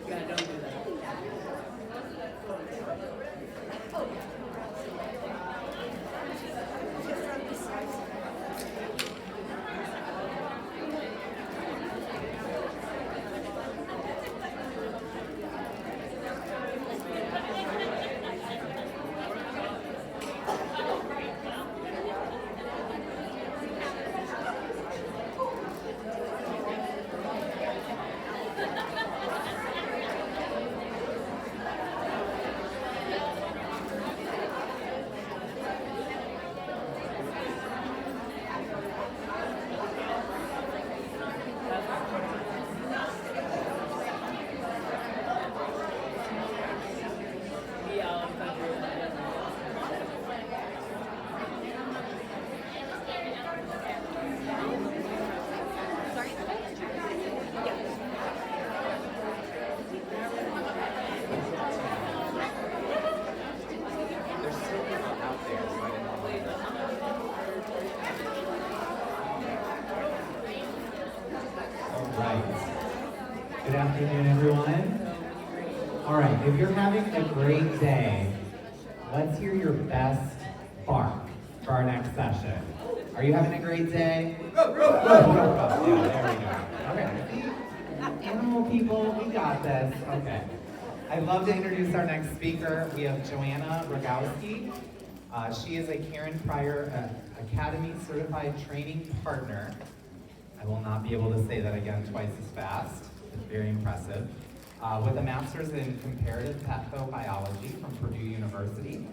Yeah, don't do that. Yeah, I'll touch you. There's still people out there, so I didn't All right. Good afternoon, everyone. All right, if you're having a great day, let's hear your best bark for our next session. Are you having a great day? Ruff, ruff, ruff. Yeah, there we go. Okay, see? Animal people, we got this. Okay. I'd love to introduce our next speaker. We have Joanna Rogowski. She is a Karen Pryor Academy Certified Training Partner. I will not be able to say that again twice as fast. It's very impressive. With a master's in comparative pathobiology from Purdue University.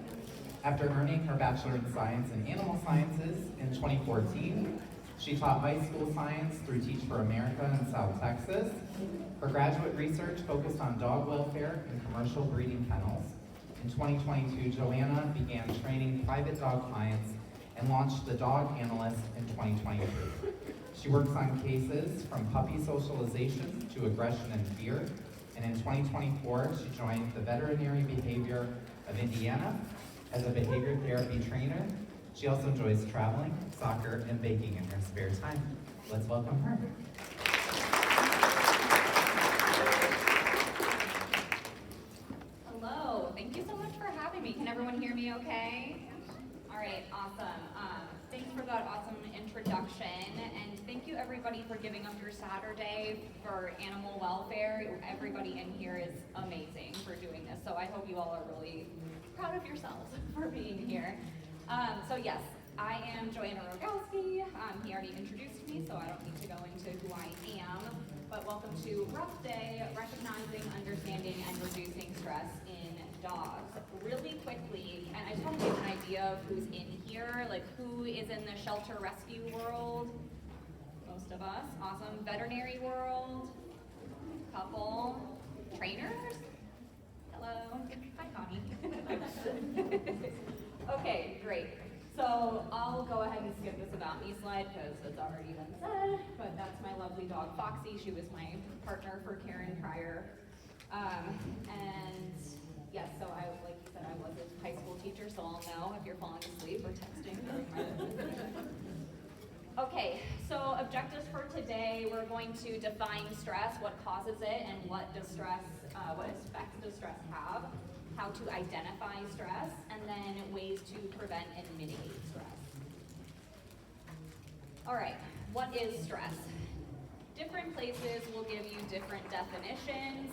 After earning her bachelor in science in animal sciences in 2014, she taught high school science through Teach for America in South Texas. Her graduate research focused on dog welfare and commercial breeding kennels. In 2022, Joanna began training private dog clients and launched the Dog Analyst in 2023. She works on cases from puppy socialization to aggression and fear. And in 2024, she joined the Veterinary Behavior of Indiana as a behavior therapy trainer. She also enjoys traveling, soccer, and baking in her spare time. Let's welcome her. Hello, thank you so much for having me. Can everyone hear me okay? All right, awesome. Thanks for that awesome introduction, and thank you everybody for giving up your Saturday for animal welfare. Everybody in here is amazing for doing this, so I hope you all are really proud of yourselves for being here. So yes, I am Joanna Rogowski. He already introduced me, so I don't need to go into who I am. But welcome to Ruff Day, recognizing, understanding, and reducing stress in dogs. Really quickly, and I just want to give an idea of who's in here, like who is in the shelter rescue world. Most of us. Awesome. Veterinary world. Couple. Trainers. Hello. Hi, Connie. Okay, great. So I'll go ahead and skip this about me slide because it's already been said, but that's my lovely dog Foxy. She was my partner for Karen Pryor. And yes, so I, like you said, I was a high school teacher, so I'll know if you're falling asleep or texting during my Okay, so objectives for today, we're going to define stress, what causes it, and what effects does stress have, how to identify stress, and then ways to prevent and mitigate stress. All right, what is stress? Different places will give you different definitions.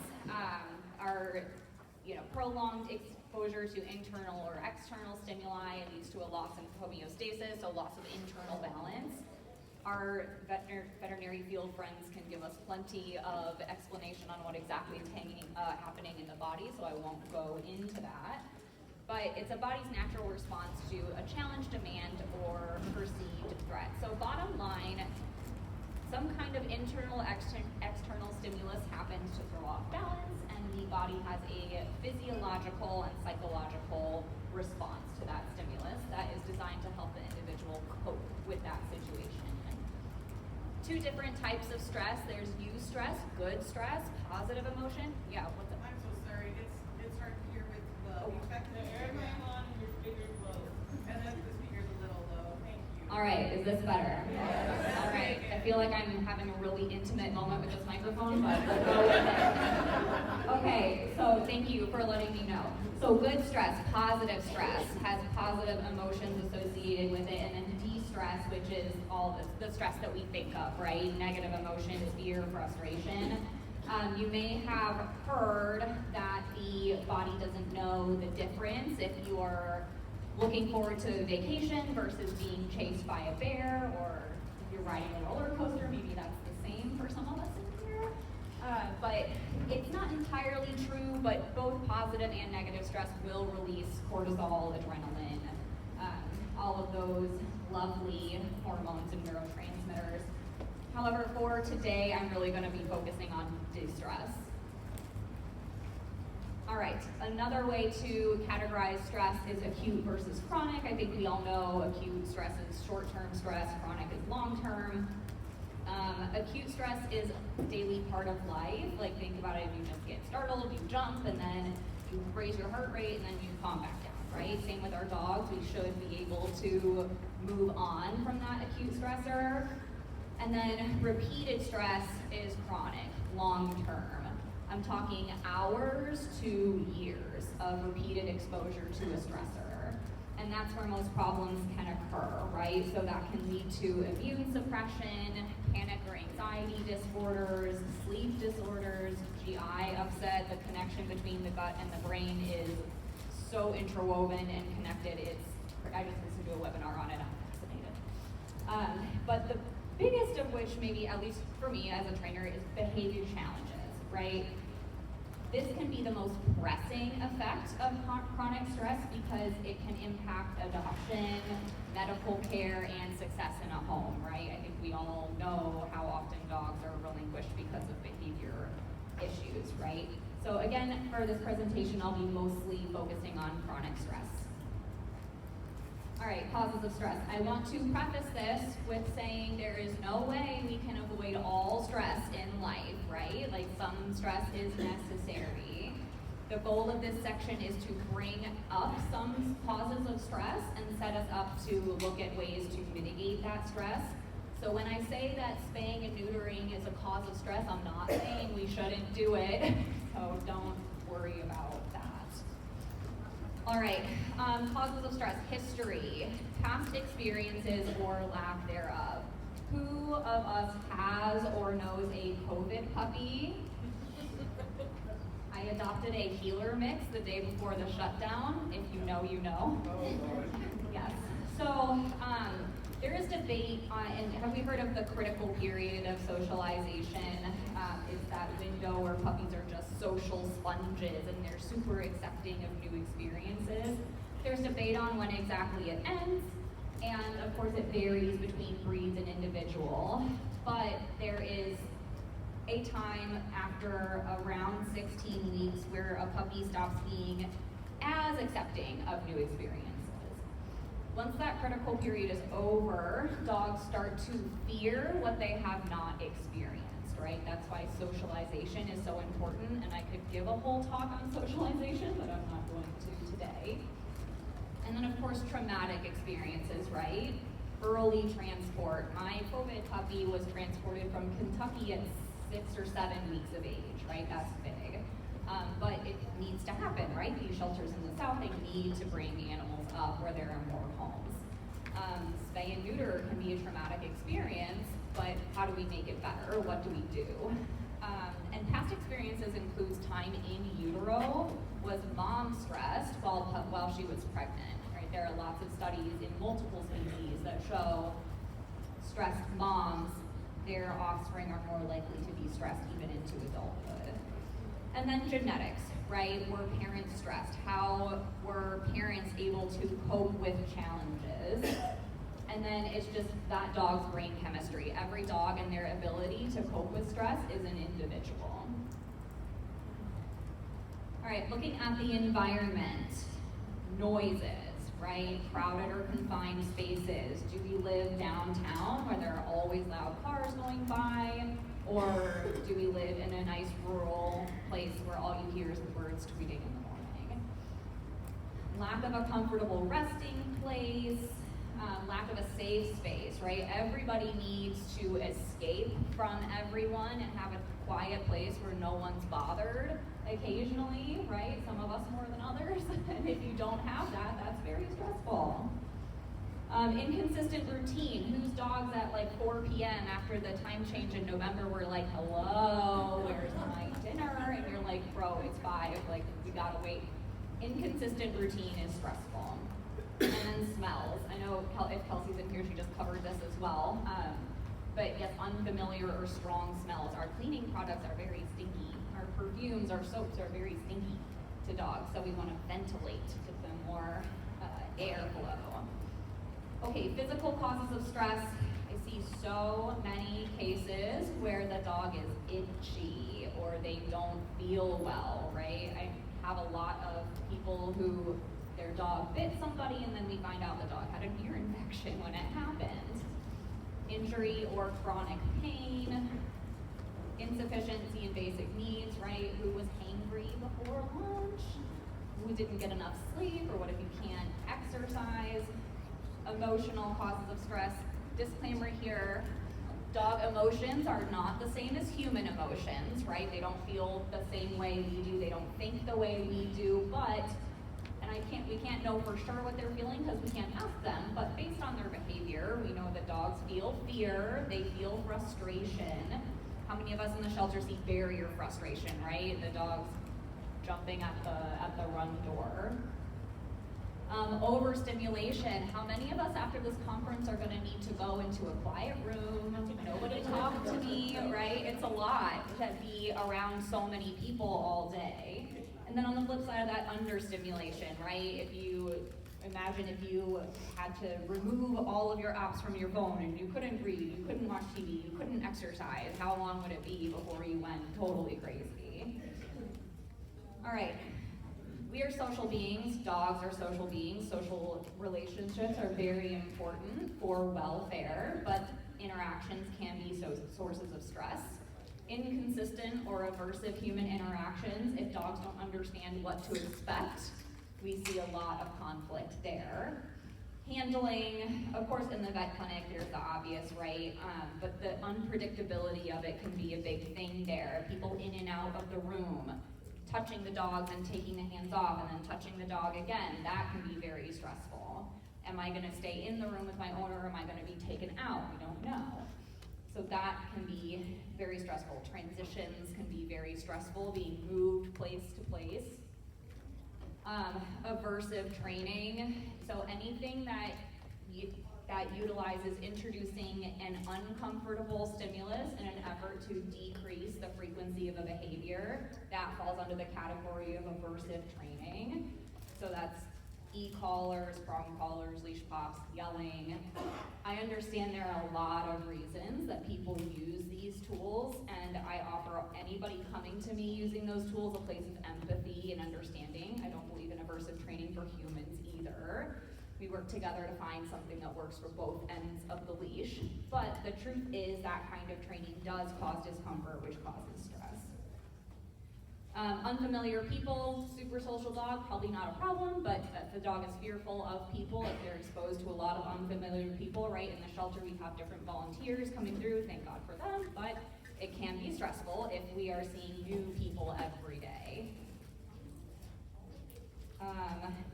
Prolonged exposure to internal or external stimuli leads to a loss in homeostasis, so loss of internal balance. Our veterinary field friends can give us plenty of explanation on what exactly is happening in the body, so I won't go into that. But it's a body's natural response to a challenge, demand, or perceived threat. So bottom line, some kind of internal, external stimulus happens to throw off balance, and the body has a physiological and psychological response to that stimulus that is designed to help the individual cope with that situation. Two different types of stress. There's eustress, good stress, positive emotion. Yeah, what's up? I'm so sorry. It's hard to hear with the effect of the air going on and your fingers low. And then the speaker's a little All right, is this better? All right, I feel like I'm having a really intimate moment with this microphone, but we'll go with it. Okay, so thank you for letting me know. So good stress, positive stress, has positive emotions associated with it, and then de-stress, which is all the stress that we think of, right? Negative emotions, fear, frustration. You may have heard that the body doesn't know the difference if you are looking forward to a vacation versus being chased by a bear, or if you're riding a roller coaster, maybe that's the same for some of us in here. But it's not entirely true, but both positive and negative stress will release cortisol, adrenaline, all of those lovely hormones and neurotransmitters. However, for today, I'm really going to be focusing on distress. All right, another way to categorize stress is acute versus chronic. I think we all know acute stress is short-term stress, chronic is long-term. Acute stress is a daily part of life. Like, think about it, you just get startled, you jump, and then you raise your heart rate, and then you calm back down, right? Same with our dogs, we should be able to move on from that acute stressor. And then repeated stress is chronic, long-term. I'm talking hours to years of repeated exposure to a stressor. And that's where most problems can occur, right? So that can lead to immune suppression, panic or anxiety disorders, sleep disorders, GI upset. The connection between the gut and the brain is so interwoven and connected. I just listened to a webinar on it, I'm fascinated. But the biggest of which, maybe at least for me as a trainer, is behavior challenges, right? This can be the most pressing effect of chronic stress because it can impact adoption, medical care, and success in a home, right? I think we all know how often dogs are relinquished because of behavior issues, right? So again, for this presentation, I'll be mostly focusing on chronic stress. All right, causes of stress. I want to preface this with saying there is no way we can avoid all stress in life, right? Like, some stress is necessary. The goal of this section is to bring up some causes of stress and set us up to look at ways to mitigate that stress. So when I say that spaying and neutering is a cause of stress, I'm not saying we shouldn't do it, so don't worry about that. All right, causes of stress, history, past experiences or lack thereof. Who of us has or knows a COVID puppy? I adopted a healer mix the day before the shutdown. If you know, you know. Yes. So there is debate on, and have we heard of the critical period of socialization? It's that window where puppies are just social sponges and they're super accepting of new experiences. There's debate on when exactly it ends, and of course it varies between breeds and individual, but there is a time after around 16 weeks where a puppy stops being as accepting of new experiences. Once that critical period is over, dogs start to fear what they have not experienced, right? That's why socialization is so important, and I could give a whole talk on socialization, but I'm not going to today. And then of course, traumatic experiences, right? Early transport. My COVID puppy was transported from Kentucky at 6 or 7 weeks of age, right? That's big. But it needs to happen, right? These shelters in the South, they need to bring animals up where there are more homes. Spay and neuter can be a traumatic experience, but how do we make it better? What do we do? And past experiences includes time in utero. Was mom stressed while she was pregnant, right? There are lots of studies in multiple species that show stressed moms, their offspring are more likely to be stressed even into adulthood. And then genetics, right? Were parents stressed? How were parents able to cope with challenges? And then it's just that dog's brain chemistry. Every dog and their ability to cope with stress is an individual. All right, looking at the environment, noises, right? Crowded or confined spaces. Do we live downtown where there are always loud cars going by? Or do we live in a nice rural place where all you hear is the birds tweeting in the morning? Lack of a comfortable resting place, lack of a safe space, right? Everybody needs to escape from everyone and have a quiet place where no one's bothered occasionally, right? Some of us more than others. And if you don't have that, that's very stressful. Inconsistent routine. Whose dogs at like 4 p.m. after the time change in November were like, hello, where's my dinner? And you're like, bro, it's 5, like, we gotta wait. Inconsistent routine is stressful. And then smells. I know if Kelsey's in here, she just covered this as well. But yes, unfamiliar or strong smells. Our cleaning products are very stinky. Our perfumes, our soaps are very stinky to dogs, so we want to ventilate to give them more airflow. Okay, physical causes of stress. I see so many cases where the dog is itchy or they don't feel well, right? I have a lot of people who their dog bit somebody and then we find out the dog had an ear infection when it happened. Injury or chronic pain, insufficiency in basic needs, right? Who was hangry before lunch? Who didn't get enough sleep? Or what if you can't exercise? Emotional causes of stress. Disclaimer here, dog emotions are not the same as human emotions, right? They don't feel the same way we do, they don't think the way we do, but, and we can't know for sure what they're feeling because we can't ask them, but based on their behavior, we know that dogs feel fear, they feel frustration. How many of us in the shelter see barrier frustration, right? The dog's jumping at the run door. Overstimulation. How many of us after this conference are going to need to go into a quiet room, nobody talk to me, right? It's a lot to be around so many people all day. And then on the flip side of that, understimulation, right? If you imagine if you had to remove all of your apps from your phone and you couldn't read, you couldn't watch TV, you couldn't exercise, how long would it be before you went totally crazy? All right. We are social beings, dogs are social beings, social relationships are very important for welfare, but interactions can be sources of stress. Inconsistent or aversive human interactions, if dogs don't understand what to expect, we see a lot of conflict there. Handling, of course in the vet clinic there's the obvious, right? But the unpredictability of it can be a big thing there. People in and out of the room, touching the dogs and taking the hands off and then touching the dog again, that can be very stressful. Am I gonna stay in the room with my owner or am I gonna be taken out? We don't know. So that can be very stressful. Transitions can be very stressful, being moved place to place. Aversive training, so anything that utilizes introducing an uncomfortable stimulus in an effort to decrease the frequency of a behavior, that falls under the category of aversive training. So that's e-collars, prong collars, leash pops, yelling. I understand there are a lot of reasons that people use these tools, and I offer anybody coming to me using those tools a place of empathy and understanding. I don't believe in aversive training for humans either. We work together to find something that works for both ends of the leash. But the truth is that kind of training does cause discomfort, which causes stress. Unfamiliar people, super social dog, probably not a problem, but if the dog is fearful of people, if they're exposed to a lot of unfamiliar people, right? In the shelter we have different volunteers coming through, thank God for them, but it can be stressful if we are seeing new people every day.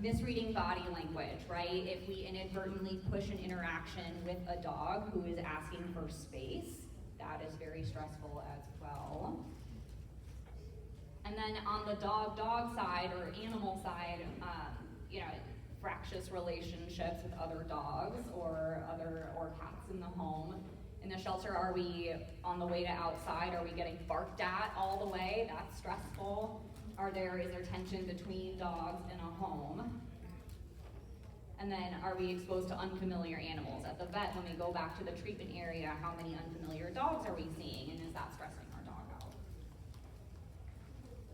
Misreading body language, right? If we inadvertently push an interaction with a dog who is asking for space, that is very stressful as well. And then on the dog side or animal side, fractious relationships with other dogs or cats in the home. In the shelter, are we on the way to outside? Are we getting barked at all the way? That's stressful. Is there tension between dogs in a home? And then are we exposed to unfamiliar animals? At the vet, when we go back to the treatment area, how many unfamiliar dogs are we seeing? And is that stressing our dog out?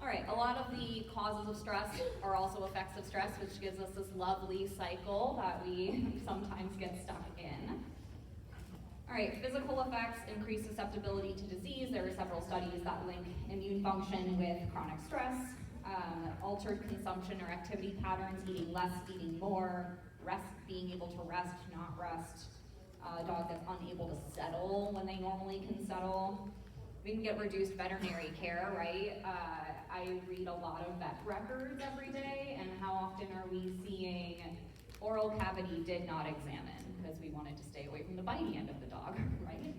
All right, a lot of the causes of stress are also effects of stress, which gives us this lovely cycle that we sometimes get stuck in. All right, physical effects increase susceptibility to disease. There are several studies that link immune function with chronic stress, altered consumption or activity patterns, eating less, eating more, being able to rest, not rest, a dog that's unable to settle when they normally can settle. We can get reduced veterinary care, right? I read a lot of vet records every day, and how often are we seeing oral cavity did not examine because we wanted to stay away from the bitey end of the dog, right?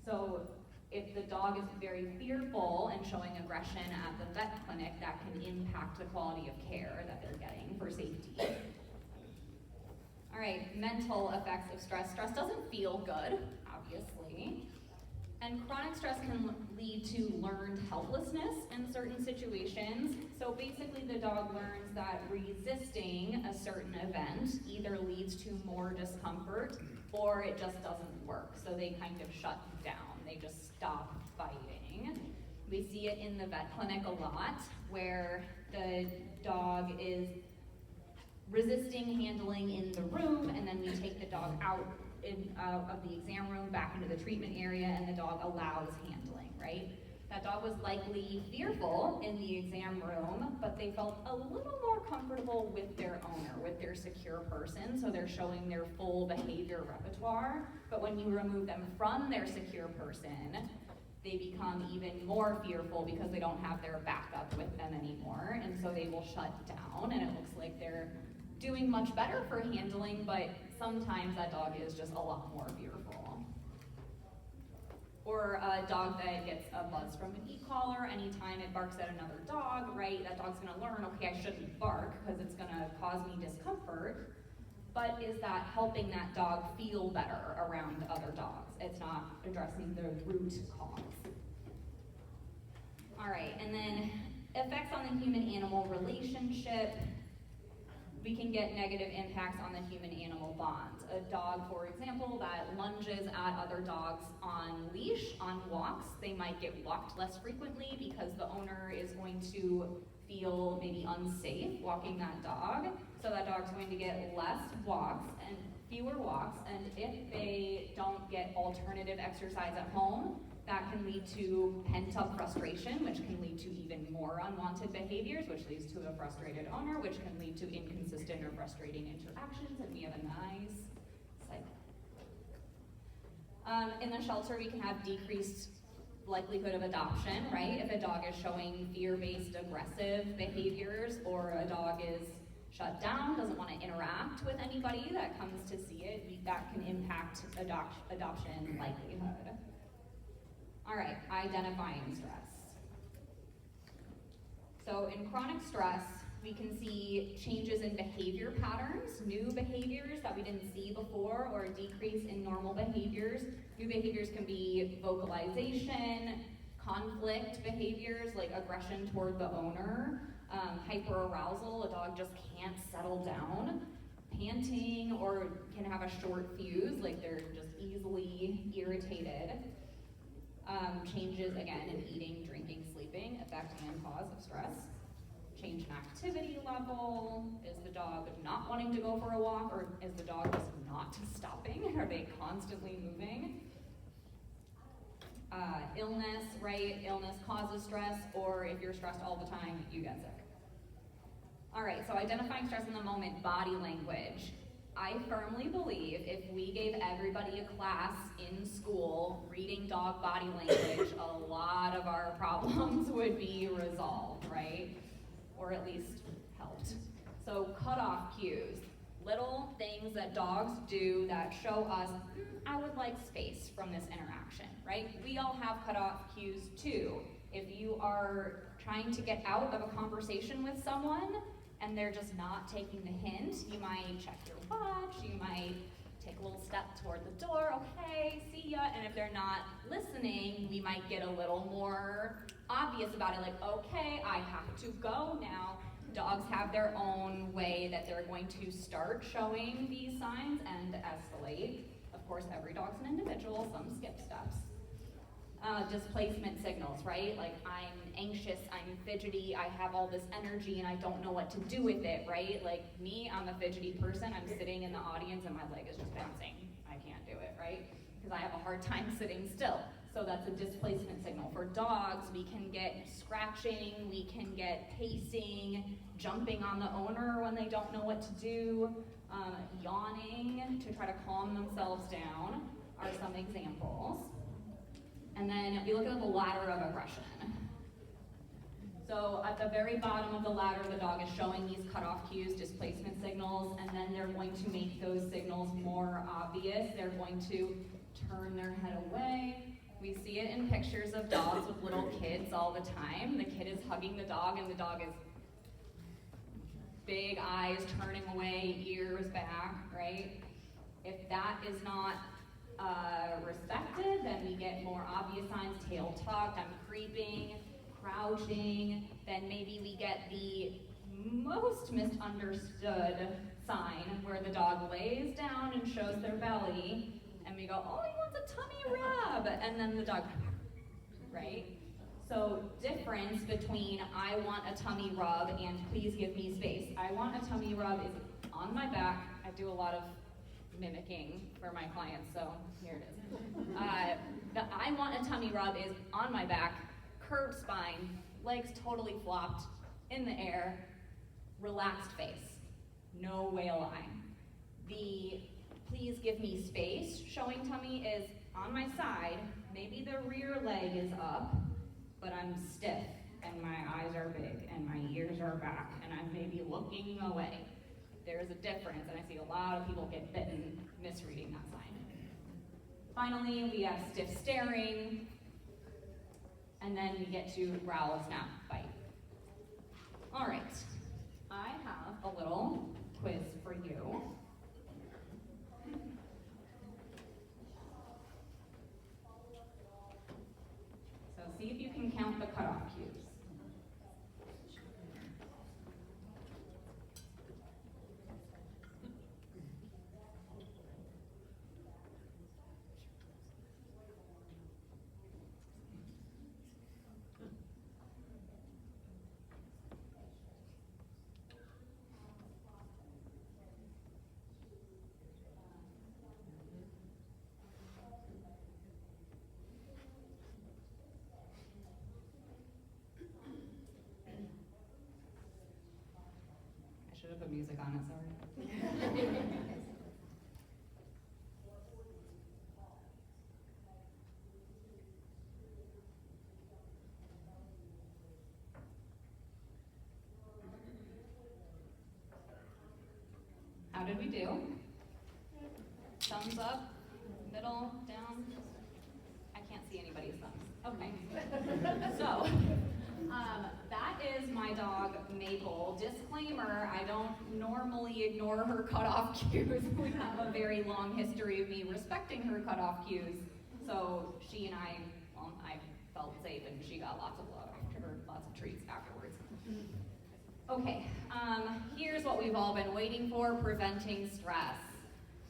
So if the dog is very fearful and showing aggression at the vet clinic, that can impact the quality of care that they're getting for safety. All right, mental effects of stress. Stress doesn't feel good, obviously. And chronic stress can lead to learned helplessness in certain situations. So basically the dog learns that resisting a certain event either leads to more discomfort or it just doesn't work. So they kind of shut down. They just stop fighting. We see it in the vet clinic a lot where the dog is resisting handling in the room, and then we take the dog out of the exam room back into the treatment area, and the dog allows handling, right? That dog was likely fearful in the exam room, but they felt a little more comfortable with their owner, with their secure person, so they're showing their full behavior repertoire. But when you remove them from their secure person, they become even more fearful because they don't have their backup with them anymore, and so they will shut down, and it looks like they're doing much better for handling, but sometimes that dog is just a lot more fearful. Or a dog that gets a buzz from an e-collar, anytime it barks at another dog, right? That dog's gonna learn, okay, I shouldn't bark because it's gonna cause me discomfort. But is that helping that dog feel better around other dogs? It's not addressing the root cause. All right, and then effects on the human-animal relationship. We can get negative impacts on the human-animal bond. A dog, for example, that lunges at other dogs on leash, on walks, they might get walked less frequently because the owner is going to feel maybe unsafe walking that dog. So that dog's going to get less walks and fewer walks, and if they don't get alternative exercise at home, that can lead to pent-up frustration, which can lead to even more unwanted behaviors, which leads to a frustrated owner, which can lead to inconsistent or frustrating interactions, and we have a nice cycle. In the shelter, we can have decreased likelihood of adoption, right? If a dog is showing fear-based aggressive behaviors, or a dog is shut down, doesn't want to interact with anybody that comes to see it, that can impact adoption likelihood. All right, identifying stress. So in chronic stress, we can see changes in behavior patterns, new behaviors that we didn't see before, or a decrease in normal behaviors. New behaviors can be vocalization, conflict behaviors like aggression toward the owner, hyperarousal, a dog just can't settle down, panting, or can have a short fuse, like they're just easily irritated. Changes, again, in eating, drinking, sleeping, effect and cause of stress. Change in activity level. Is the dog not wanting to go for a walk, or is the dog just not stopping? Are they constantly moving? Illness, right? Illness causes stress, or if you're stressed all the time, you get sick. All right, so identifying stress in the moment, body language. I firmly believe if we gave everybody a class in school reading dog body language, a lot of our problems would be resolved, right? Or at least helped. So cutoff cues, little things that dogs do that show us, I would like space from this interaction, right? We all have cutoff cues too. If you are trying to get out of a conversation with someone and they're just not taking the hint, you might check your watch, you might take a little step toward the door, okay, see ya, and if they're not listening, we might get a little more obvious about it, like, okay, I have to go now. Dogs have their own way that they're going to start showing these signs and escalate. Of course, every dog's an individual, some skip steps. Displacement signals, right? Like, I'm anxious, I'm fidgety, I have all this energy and I don't know what to do with it, right? Like me, I'm a fidgety person, I'm sitting in the audience and my leg is just bouncing. I can't do it, right? Because I have a hard time sitting still. So that's a displacement signal. For dogs, we can get scratching, we can get pacing, jumping on the owner when they don't know what to do. Yawning to try to calm themselves down are some examples. And then we look at the ladder of aggression. So at the very bottom of the ladder, the dog is showing these cutoff cues, displacement signals, and then they're going to make those signals more obvious. They're going to turn their head away. We see it in pictures of dogs with little kids all the time. The kid is hugging the dog, and the dog is big eyes turning away, ears back, right? If that is not respected, then we get more obvious signs, tail tucked, I'm creeping, crouching. Then maybe we get the most misunderstood sign where the dog lays down and shows their belly, and we go, oh, he wants a tummy rub, and then the dog, right? So difference between I want a tummy rub and please give me space. I want a tummy rub is on my back. I do a lot of mimicking for my clients, so here it is. The I want a tummy rub is on my back, curved spine, legs totally flopped in the air, relaxed face, no whale eye. The please give me space showing tummy is on my side, maybe the rear leg is up, but I'm stiff and my eyes are big and my ears are back and I'm maybe looking away. There's a difference, and I see a lot of people get bitten misreading that sign. Finally, we have stiff staring, and then we get to growl, snap, bite. All right, I have a little quiz for you. So see if you can count the cutoff cues. I should have put music on it, sorry. How did we do? Thumbs up, middle, down? I can't see anybody's thumbs. Okay. So, that is my dog, Maple. Disclaimer, I don't normally ignore her cutoff cues. We have a very long history of me respecting her cutoff cues. So she and I felt safe and she got lots of love after her, lots of treats afterwards. Okay, here's what we've all been waiting for, preventing stress.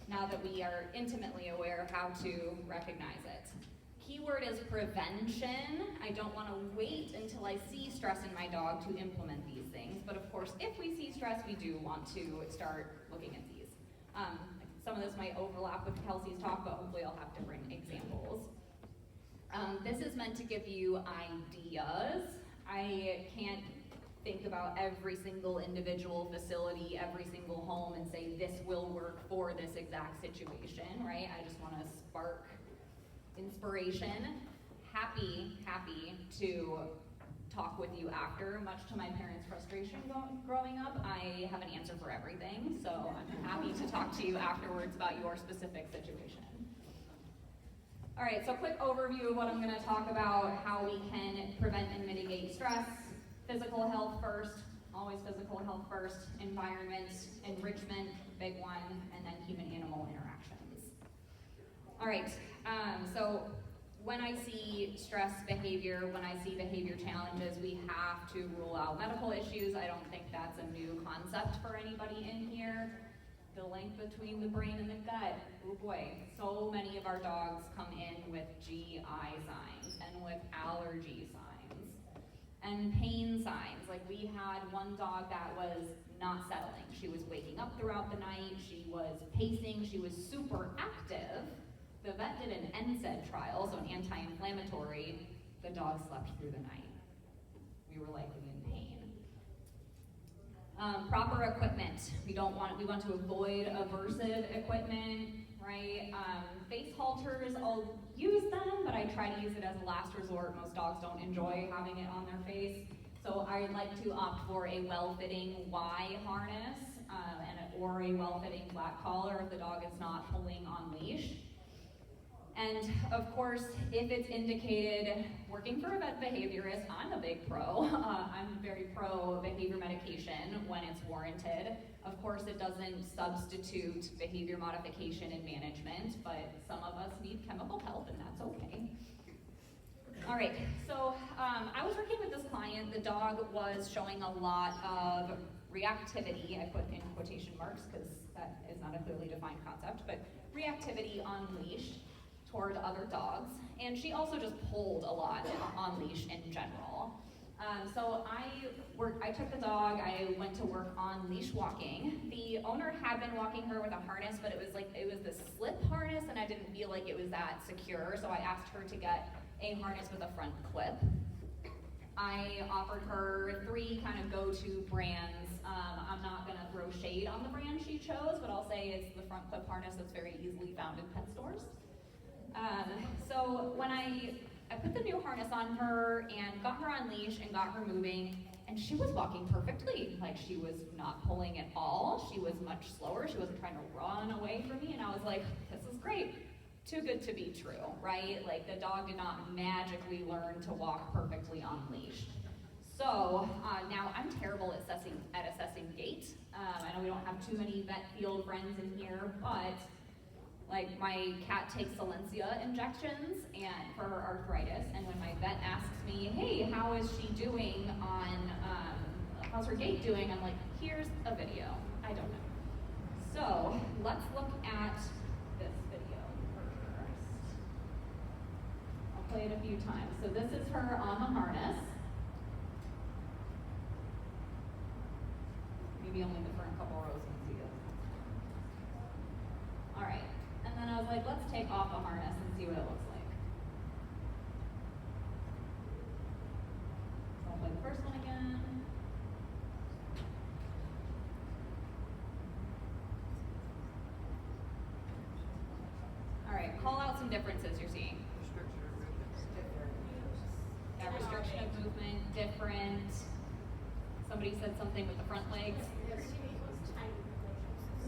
Now that we are intimately aware of how to recognize it. Keyword is prevention. I don't want to wait until I see stress in my dog to implement these things, but of course, if we see stress, we do want to start looking at these. Some of this might overlap with Kelsey's talk, but hopefully I'll have different examples. This is meant to give you ideas. I can't think about every single individual facility, every single home, and say this will work for this exact situation, right? I just want to spark inspiration. Happy to talk with you after. Much to my parents' frustration growing up, I have an answer for everything, so I'm happy to talk to you afterwards about your specific situation. All right, so quick overview of what I'm going to talk about, how we can prevent and mitigate stress. Physical health first, always physical health first. Environment, enrichment, big one, and then human-animal interactions. All right, so when I see stress behavior, when I see behavior challenges, we have to rule out medical issues. I don't think that's a new concept for anybody in here. The link between the brain and the gut, oh boy, so many of our dogs come in with GI signs and with allergy signs and pain signs. Like we had one dog that was not settling. She was waking up throughout the night, she was pacing, she was super active. The vet did an NSAID trial, so an anti-inflammatory. The dog slept through the night. We were likely in pain. Proper equipment. We want to avoid aversive equipment, right? Face halters, I'll use them, but I try to use it as a last resort. Most dogs don't enjoy having it on their face. So I like to opt for a well-fitting Y harness or a well-fitting flat collar if the dog is not pulling on leash. And of course, if it's indicated, working for a vet behaviorist, I'm a big pro. I'm very pro behavior medication when it's warranted. Of course, it doesn't substitute behavior modification and management, but some of us need chemical help, and that's okay. All right, so I was working with this client. The dog was showing a lot of reactivity, I put in quotation marks because that is not a clearly defined concept, but reactivity on leash toward other dogs, and she also just pulled a lot on leash in general. So I took the dog, I went to work on leash walking. The owner had been walking her with a harness, but it was this slip harness, and I didn't feel like it was that secure, so I asked her to get a harness with a front clip. I offered her 3 kind of go-to brands. I'm not gonna throw shade on the brand she chose, but I'll say it's the front clip harness that's very easily found in pet stores. So when I put the new harness on her and got her on leash and got her moving, and she was walking perfectly. Like, she was not pulling at all. She was much slower. She wasn't trying to run away from me, and I was like, this is great. Too good to be true, right? Like, the dog did not magically learn to walk perfectly on leash. So now I'm terrible at assessing gait. I know we don't have too many vet field friends in here, but like, my cat takes Silencia injections and for her arthritis, and when my vet asks me, hey, how is she doing on, how's her gait doing? I'm like, here's a video. I don't know. So let's look at this video first. I'll play it a few times. So this is her on the harness. Maybe only the front couple rows can see it. All right. And then I was like, let's take off the harness and see what it looks like. So I'll play the first one again. All right, call out some differences you're seeing. Yeah, restriction of movement, different. Somebody said something with the front legs.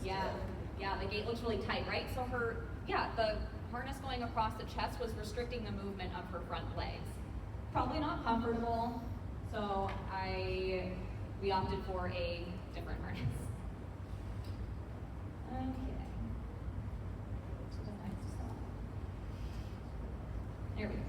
Yeah, the gait looks really tight, right? So the harness going across the chest was restricting the movement of her front legs. Probably not comfortable, so we opted for a different harness. Okay. To the next slide. There we go.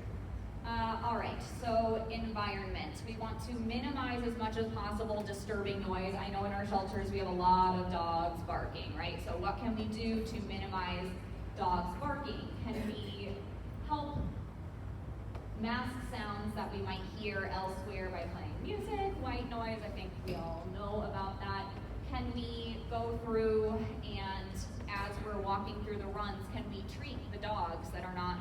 All right, so environment. We want to minimize as much as possible disturbing noise. I know in our shelters we have a lot of dogs barking, right? So what can we do to minimize dogs barking? Can we help mask sounds that we might hear elsewhere by playing music, white noise? I think we all know about that. Can we go through and as we're walking through the runs, can we treat the dogs that are not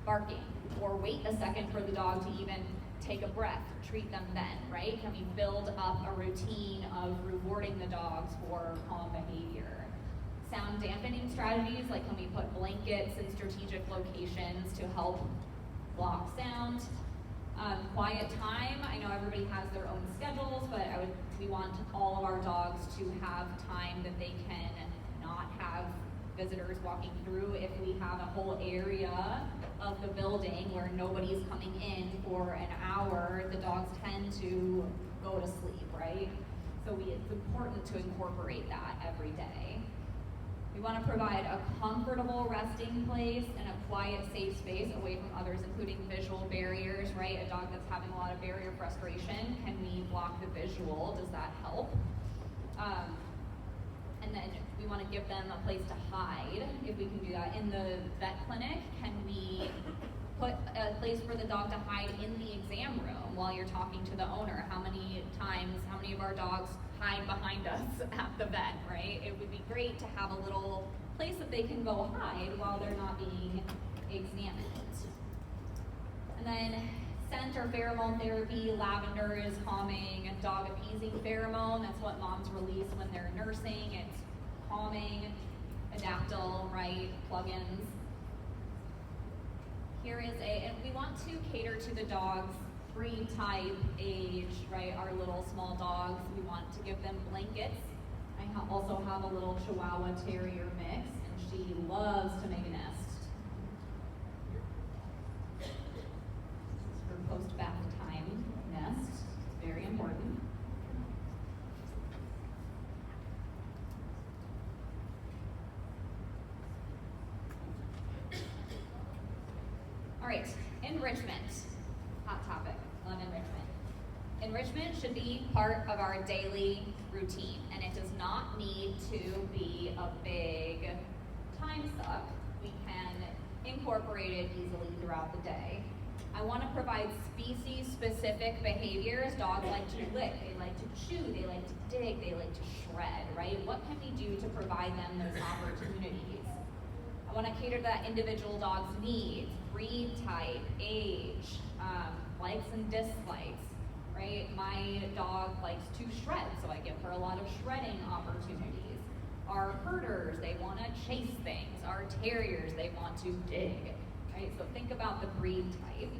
barking? Or wait a second for the dog to even take a breath, treat them then, right? Can we build up a routine of rewarding the dogs for calm behavior? Sound dampening strategies, like can we put blankets in strategic locations to help block sound? Quiet time, I know everybody has their own schedules, but we want all of our dogs to have time that they can not have visitors walking through. If we have a whole area of the building where nobody's coming in for an hour, the dogs tend to go to sleep, right? So it's important to incorporate that every day. We want to provide a comfortable resting place and a quiet, safe space away from others, including visual barriers, right? A dog that's having a lot of barrier frustration, can we block the visual? Does that help? And then we want to give them a place to hide, if we can do that. In the vet clinic, can we put a place for the dog to hide in the exam room while you're talking to the owner? How many of our dogs hide behind us at the vet, right? It would be great to have a little place that they can go hide while they're not being examined. And then scent or pheromone therapy, lavender is calming, dog appeasing pheromone, that's what moms release when they're nursing. It's calming, adaptyl, right, plugins. Here is and we want to cater to the dog's breed type, age, right, our little small dogs. We want to give them blankets. I also have a little Chihuahua Terrier mix, and she loves to make a nest. This is her post-bath time nest, very important. All right, enrichment, hot topic, love enrichment. Enrichment should be part of our daily routine, and it does not need to be a big time suck. We can incorporate it easily throughout the day. I want to provide species-specific behaviors. Dogs like to lick, they like to chew, they like to dig, they like to shred, right? What can we do to provide them those opportunities? I want to cater to that individual dog's needs, breed type, age, likes and dislikes, right? My dog likes to shred, so I give her a lot of shredding opportunities. Our herders, they want to chase things. Our terriers, they want to dig, right? So think about the breed type.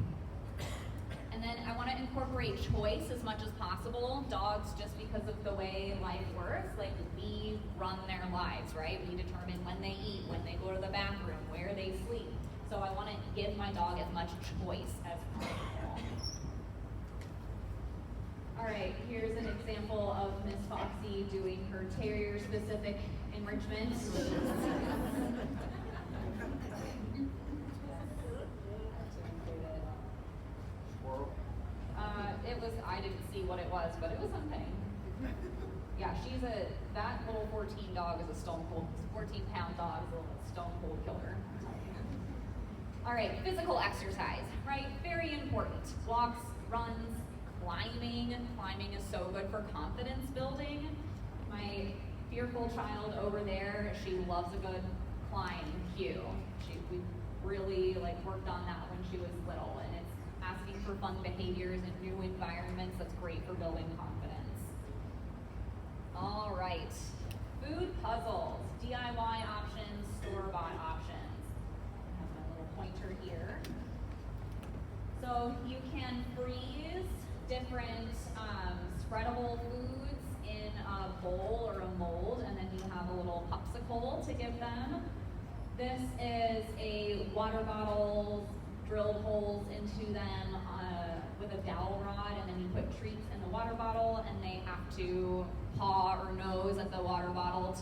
And then I want to incorporate choice as much as possible. Dogs, just because of the way life works, like we run their lives, right? We determine when they eat, when they go to the bathroom, where they sleep. So I want to give my dog as much choice as possible. All right, here's an example of Miss Foxy doing her terrier-specific enrichment. I didn't see what it was, but it was something. Yeah, that little 14 dog is a stone cold, 14-pound dog is a little stone cold killer. All right, physical exercise, right? Very important. Walks, runs, climbing. Climbing is so good for confidence building. My fearful child over there, she loves a good climb cue. We really worked on that when she was little, and it's asking for fun behaviors in new environments. That's great for building confidence. All right, food puzzles, DIY options, store-bought options. I have my little pointer here. So you can freeze different spreadable foods in a bowl or a mold, and then you have a little popsicle to give them. This is a water bottle, drilled holes into them with a dowel rod, and then you put treats in the water bottle, and they have to paw or nose at the water bottle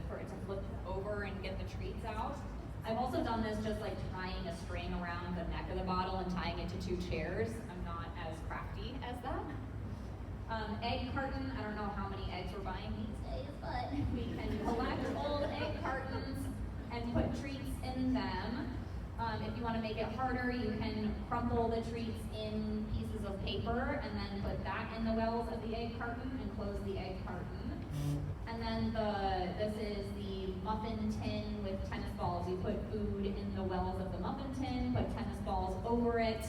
for it to flip over and get the treats out. I've also done this just tying a string around the neck of the bottle and tying it to 2 chairs. I'm not as crafty as that. Egg carton, I don't know how many eggs we're buying these days, but we can collect old egg cartons and put treats in them. If you want to make it harder, you can crumple the treats in pieces of paper and then put that in the wells of the egg carton and close the egg carton. And then this is the muffin tin with tennis balls. You put food in the wells of the muffin tin, put tennis balls over it,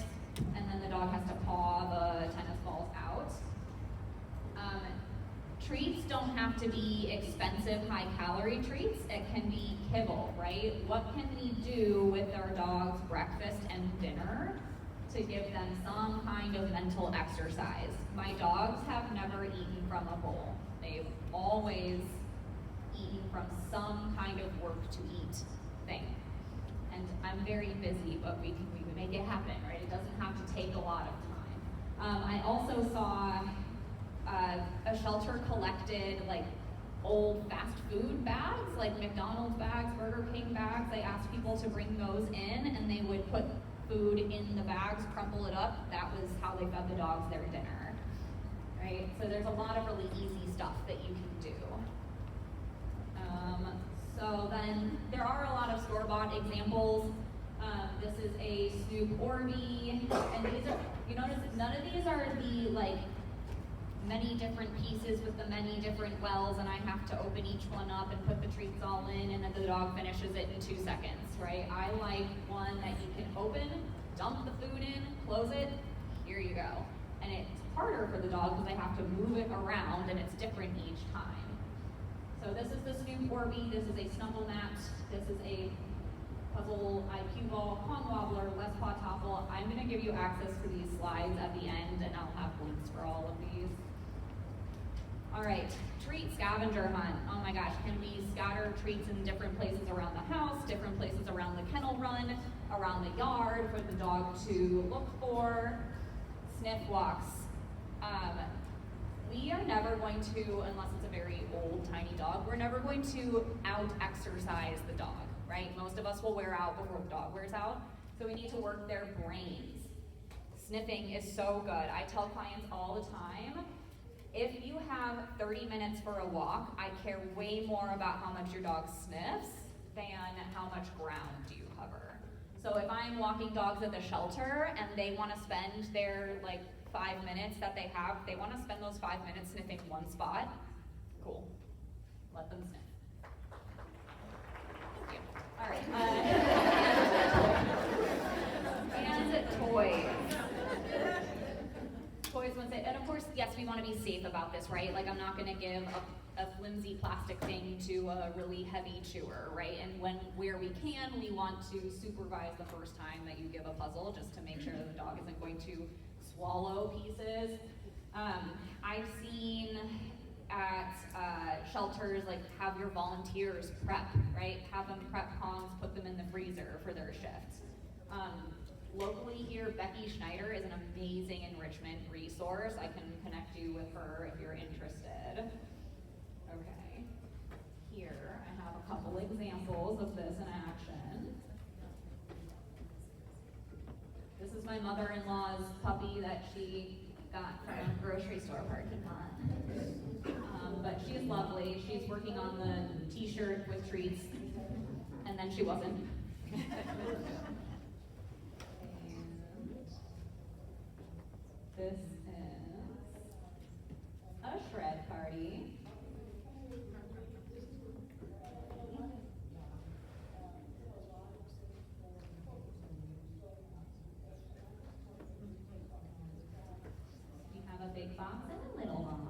and then the dog has to paw the tennis balls out. Treats don't have to be expensive, high-calorie treats. It can be kibble, right? What can we do with our dog's breakfast and dinner to give them some kind of mental exercise? My dogs have never eaten from a bowl. They've always eaten from some kind of work-to-eat thing. And I'm very busy, but we make it happen, right? It doesn't have to take a lot of time. I also saw a shelter collected old fast food bags, like McDonald's bags, Burger King bags. They asked people to bring those in, and they would put food in the bags, crumple it up. That was how they fed the dogs their dinner, right? So there's a lot of really easy stuff that you can do. So then there are a lot of store-bought examples. This is a Snoop Orby, and these are, you notice none of these are the many different pieces with the many different wells, and I have to open each one up and put the treats all in, and then the dog finishes it in 2 seconds, right? I like one that you can open, dump the food in, close it, here you go. And it's harder for the dog because they have to move it around and it's different each time. So this is the Snoop Orby, this is a Snuggle Mat, this is a Puzzle IQ Ball, Kong Wobbler, Les Paw Toffle. I'm gonna give you access to these slides at the end and I'll have links for all of these. All right, treat scavenger hunt. Oh my gosh, can we scatter treats in different places around the house, different places around the kennel run, around the yard for the dog to look for? Sniff walks. We are never going to, unless it's a very old, tiny dog, we're never going to out-exercise the dog, right? Most of us will wear out before the dog wears out, so we need to work their brains. Sniffing is so good. I tell clients all the time, if you have 30 minutes for a walk, I care way more about how much your dog sniffs than how much ground you cover. So if I'm walking dogs at the shelter and they want to spend their 5 minutes that they have, they want to spend those 5 minutes sniffing one spot, cool, let them sniff. Thank you. All right, and toys. Toys once it, and of course, yes, we want to be safe about this, right? Like I'm not going to give a flimsy plastic thing to a really heavy chewer, right? And where we can, we want to supervise the first time that you give a puzzle just to make sure that the dog isn't going to swallow pieces. I've seen at shelters, have your volunteers prep, right? Have them prep Kongs, put them in the freezer for their shifts. Locally here, Becky Schneider is an amazing enrichment resource. I can connect you with her if you're interested. Okay, here I have a couple examples of this in action. This is my mother-in-law's puppy that she got from a grocery store parking lot. But she's lovely. She's working on the t-shirt with treats, and then she wasn't. This is a shred party. We have a big box and a little box.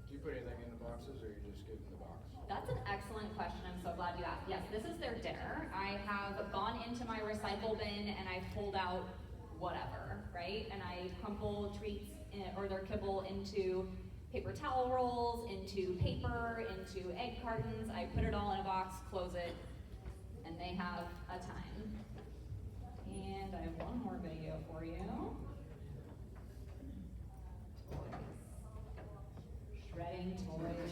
Do you put anything in the boxes or you just give them the box? That's an excellent question. I'm so glad you asked. Yes, this is their dinner. I have gone into my recycle bin and I've pulled out whatever, right? And I crumple treats or their kibble into paper towel rolls, into paper, into egg cartons. I put it all in a box, close it, and they have a time. And I have one more video for you. Shredding toys.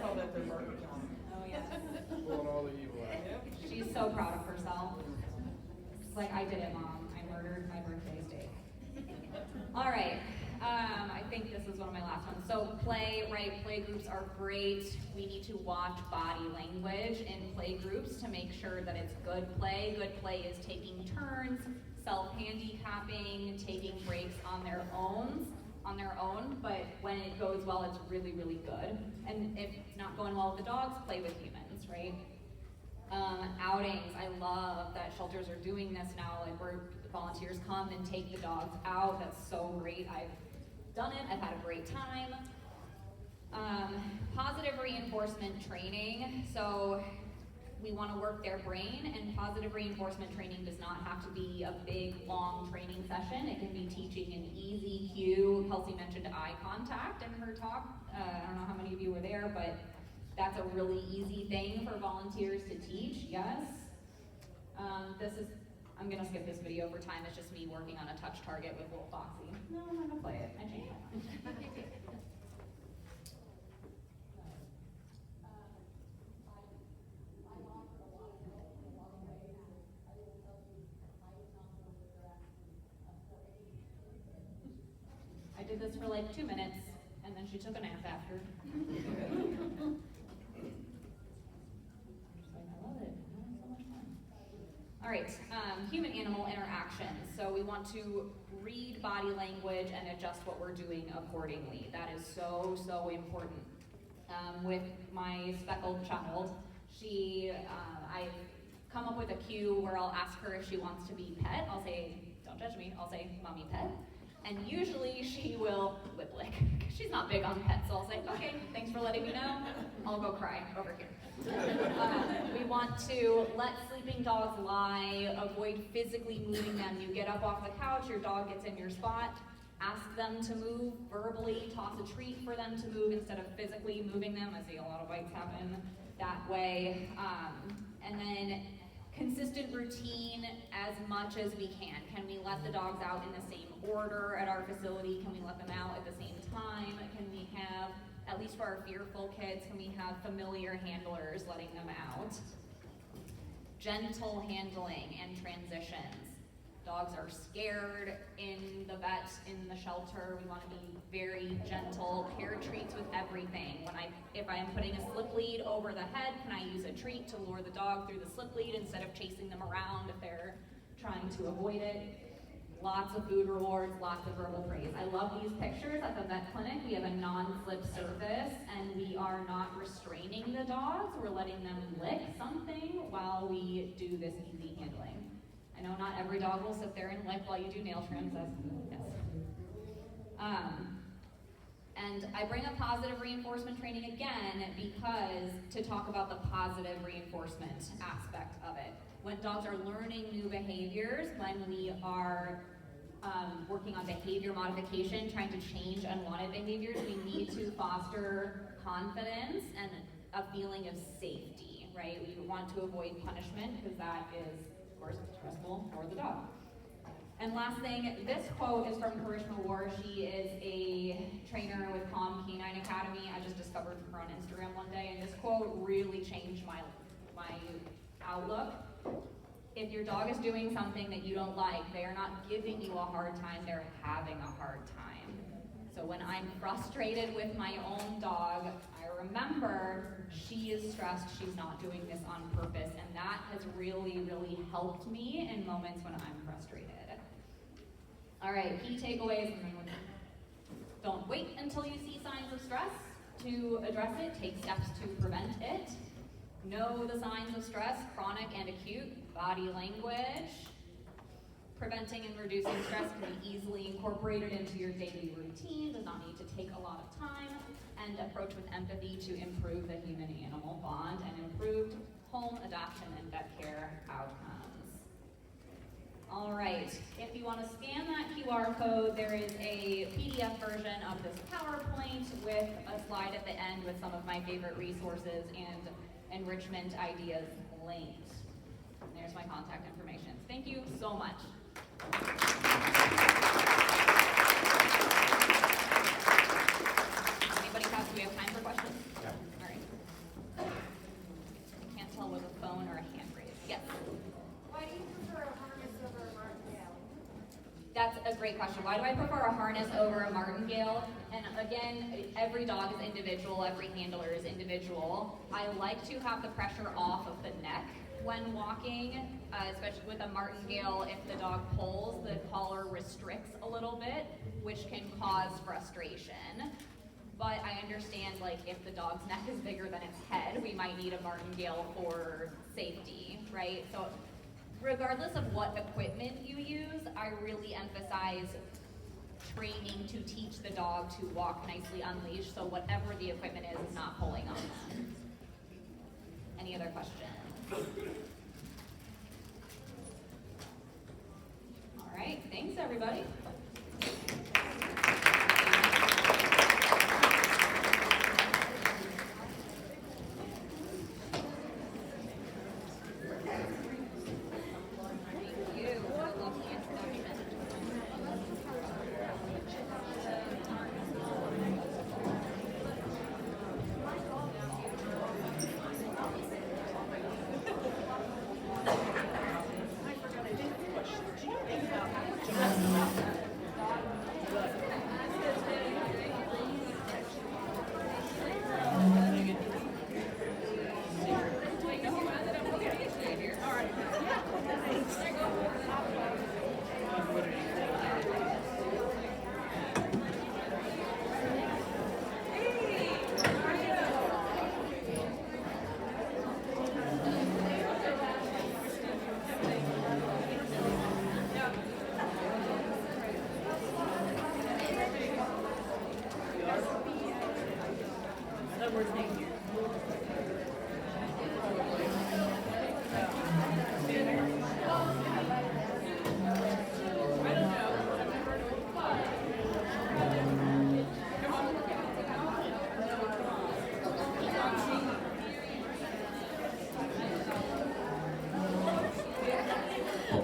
Call that their market time. Oh yes. Pulling all the evil out. She's so proud of herself. It's like, I did it, Mom. I murdered my birthday steak. All right. I think this is one of my last ones. So play, right? Play groups are great. We need to watch body language in play groups to make sure that it's good play. Good play is taking turns, self-handicapping, taking breaks on their own, but when it goes well, it's really, really good. And if it's not going well with the dogs, play with humans, right? Outings, I love that shelters are doing this now, where volunteers come and take the dogs out. That's so great. I've done it, I've had a great time. Positive reinforcement training. So we want to work their brain, and positive reinforcement training does not have to be a big, long training session. It can be teaching an easy cue. Kelsey mentioned eye contact in her talk. I don't know how many of you were there, but that's a really easy thing for volunteers to teach, yes. I'm gonna skip this video for time. It's just me working on a touch target with Little Foxy. No, I'm not gonna play it, I can't. I did this for 2 minutes, and then she took a nap after. I love it. I'm having so much fun. All right, human-animal interactions. So we want to read body language and adjust what we're doing accordingly. That is so, so important. With my speckled child, I've come up with a cue where I'll ask her if she wants to be pet. I'll say, don't judge me, I'll say, mommy pet. And usually she will lip lick. She's not big on pets, so I'll say, okay, thanks for letting me know. I'll go cry over here. We want to let sleeping dogs lie, avoid physically moving them. You get up off the couch, your dog gets in your spot, ask them to move verbally, toss a treat for them to move instead of physically moving them. I see a lot of bites happen that way. And then consistent routine as much as we can. Can we let the dogs out in the same order at our facility? Can we let them out at the same time? Can we have, at least for our fearful kids, can we have familiar handlers letting them out? Gentle handling and transitions. Dogs are scared in the vet, in the shelter. We want to be very gentle. Pair treats with everything. If I am putting a slip lead over the head, can I use a treat to lure the dog through the slip lead instead of chasing them around if they're trying to avoid it? Lots of food rewards, lots of verbal praise. I love these pictures. At the vet clinic, we have a non-slip surface, and we are not restraining the dogs. We're letting them lick something while we do this easy handling. I know not every dog will sit there and lick while you do nail trims. Yes. And I bring up positive reinforcement training again because to talk about the positive reinforcement aspect of it. When dogs are learning new behaviors, when we are working on behavior modification, trying to change unwanted behaviors, we need to foster confidence and a feeling of safety, right? We want to avoid punishment because that is, of course, stressful for the dog. And last thing, this quote is from Karishma War. She is a trainer with Calm Canine Academy. I just discovered her on Instagram one day, and this quote really changed my outlook. If your dog is doing something that you don't like, they are not giving you a hard time, they're having a hard time. So when I'm frustrated with my own dog, I remember she is stressed, she's not doing this on purpose, and that has really, really helped me in moments when I'm frustrated. All right, key takeaways. Don't wait until you see signs of stress to address it. Take steps to prevent it. Know the signs of stress, chronic and acute. Body language. Preventing and reducing stress can be easily incorporated into your daily routine. Does not need to take a lot of time. And approach with empathy to improve the human-animal bond and improved home adoption and vet care outcomes. All right, if you want to scan that QR code, there is a PDF version of this PowerPoint with a slide at the end with some of my favorite resources and enrichment ideas linked. And there's my contact information. Thank you so much. Do we have time for questions? Yeah. All right. I can't tell with a phone or a hand raise. Yes. Why do you prefer a harness over a martingale? That's a great question. Why do I prefer a harness over a martingale? And again, every dog is individual, every handler is individual. I like to have the pressure off of the neck when walking, especially with a martingale. If the dog pulls, the collar restricts a little bit, which can cause frustration. But I understand, like, if the dog's neck is bigger than its head, we might need a martingale for safety, right? So regardless of what equipment you use, I really emphasize training to teach the dog to walk nicely unleashed, so whatever the equipment is not pulling on them. Any other questions? All right, thanks everybody. I forgot I did have a question. Do you know anything about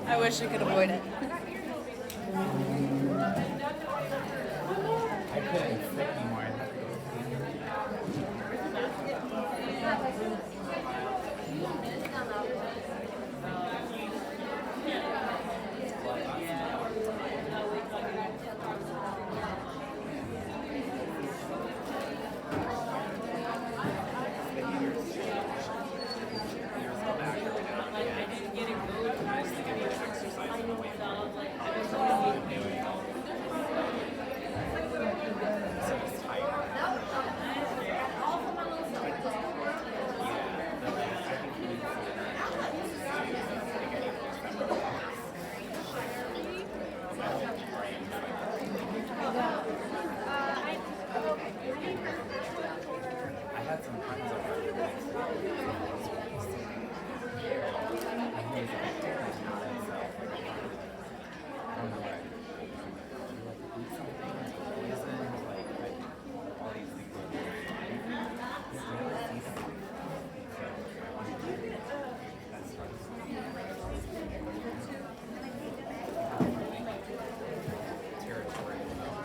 I wish I could avoid it. I couldn't sit anymore. I'd have to go to the I had some friends over the next week.